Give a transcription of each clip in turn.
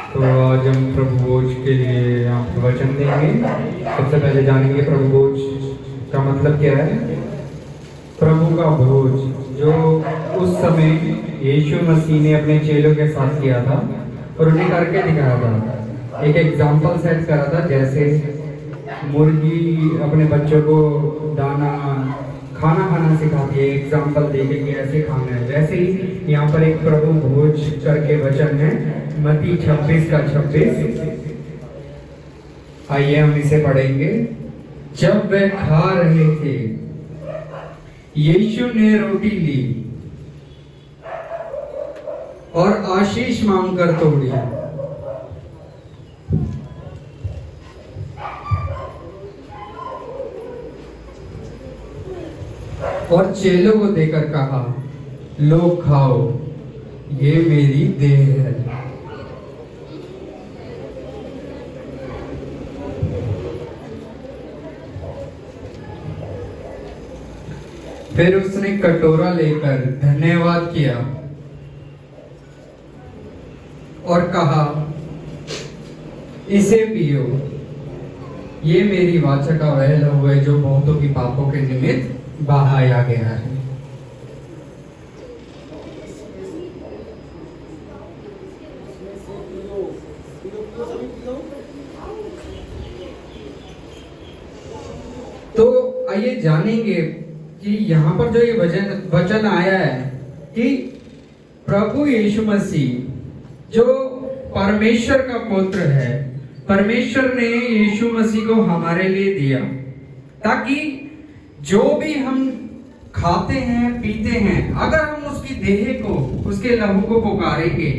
तो आज हम प्रभु भोज के लिए आपको वचन देंगे। सबसे पहले जानेंगे प्रभु भोज का मतलब क्या है। प्रभु का भोज जो उस समय यीशु मसीह ने अपने चेलों के साथ किया था और उन्हें करके दिखाया था। एक एग्जाम्पल सेट करा था, जैसे मुर्गी अपने बच्चों को दाना खाना खाना सिखाती है, एग्जाम्पल देके कि ऐसे खाना है। वैसे ही यहाँ पर एक प्रभु भोज करके वचन है, मत्ती 26 का 26। आइए हम इसे पढ़ेंगे। जब वे खा रहे थे, यीशु ने रोटी ली और आशीष मांगकर तोड़ी और चेलों को देकर कहा, लो खाओ, ये मेरी देह है। फिर उसने कटोरा लेकर धन्यवाद किया और कहा, इसे पियो, ये मेरी वाचा का वह लहू है जो बहुतों की पापों के निमित्त बहाया गया है। तो आइए जानेंगे कि यहाँ पर जो ये वचन आया है कि प्रभु यीशु मसीह जो परमेश्वर का पुत्र है, परमेश्वर ने यीशु मसीह को हमारे लिए दिया ताकि जो भी हम खाते हैं पीते हैं, अगर हम उसकी देह को, उसके लहू को पुकारेंगे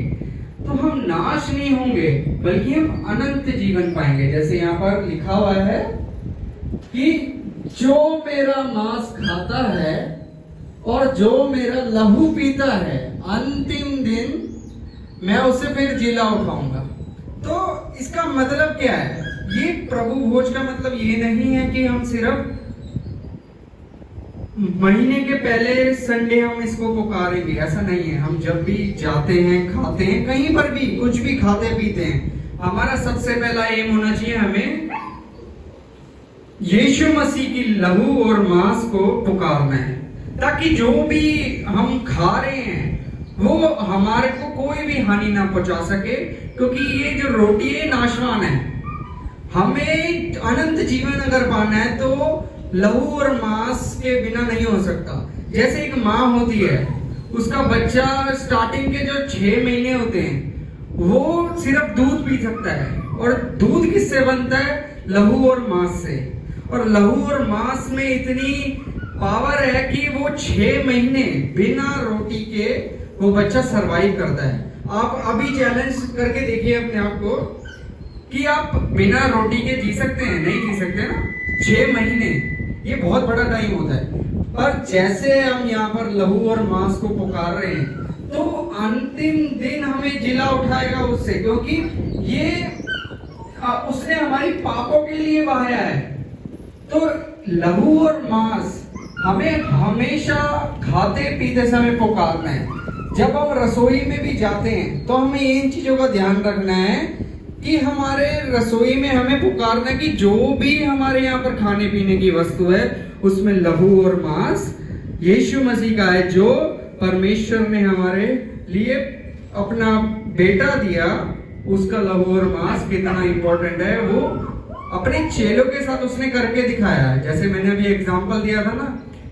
तो हम नाश नहीं होंगे बल्कि हम अनंत जीवन पाएंगे। जैसे यहाँ पर लिखा हुआ है कि जो मेरा मांस खाता है और जो मेरा लहू पीता है, अंतिम दिन मैं उसे फिर जिला उठाऊंगा। तो इसका मतलब क्या है? ये प्रभु भोज का मतलब ये नहीं है कि हम सिर्फ महीने के पहले संडे हम इसको पुकारेंगे, ऐसा नहीं है। हम जब भी जाते हैं, खाते हैं, कहीं पर भी कुछ भी खाते पीते हैं, हमारा सबसे पहला एम होना चाहिए हमें यीशु मसीह की लहू और मांस को पुकारना है, ताकि जो भी हम खा रहे हैं वो हमारे को कोई भी हानि ना पहुंचा सके, क्योंकि ये जो रोटी है नाशवान है। हमें अनंत जीवन अगर पाना है तो लहू और मांस के बिना नहीं हो सकता। जैसे एक माँ होती है, उसका बच्चा स्टार्टिंग के जो 6 महीने होते हैं वो सिर्फ दूध पी सकता है, और दूध किससे बनता है? लहू और मांस से। और लहू और मांस में इतनी पावर है कि वो 6 महीने बिना रोटी के वो बच्चा सरवाइव करता है। आप अभी चैलेंज करके देखिए अपने आप को कि आप बिना रोटी के जी सकते हैं? नहीं जी सकते ना। 6 महीने ये बहुत बड़ा टाइम होता है। पर जैसे हम यहाँ पर लहू और मांस को पुकार रहे हैं तो अंतिम दिन हमें जिला उठाएगा उससे, क्योंकि ये उसने हमारी पापों के लिए बहाया है। तो लहू और मांस हमें हमेशा खाते पीते समय पुकारना है। जब हम रसोई में भी जाते हैं तो हमें इन चीजों का ध्यान रखना है कि हमारे रसोई में हमें पुकारना है कि जो भी हमारे यहाँ पर खाने पीने की वस्तु है उसमें लहू और मांस यीशु मसीह का है, जो परमेश्वर ने हमारे लिए अपना बेटा दिया। उसका लहू और मांस कितना इंपॉर्टेंट है वो अपने चेलों के साथ उसने करके दिखाया है। जैसे मैंने अभी एग्जांपल दिया था ना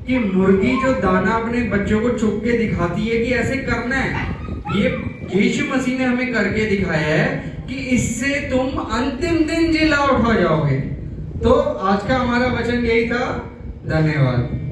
कि मुर्गी जो दाना अपने बच्चों को चुप के दिखाती है कि ऐसे करना है, ये यीशु मसीह ने हमें करके दिखाया है कि इससे तुम अंतिम दिन जिला उठा जाओगे। तो आज का हमारा वचन यही था। धन्यवाद।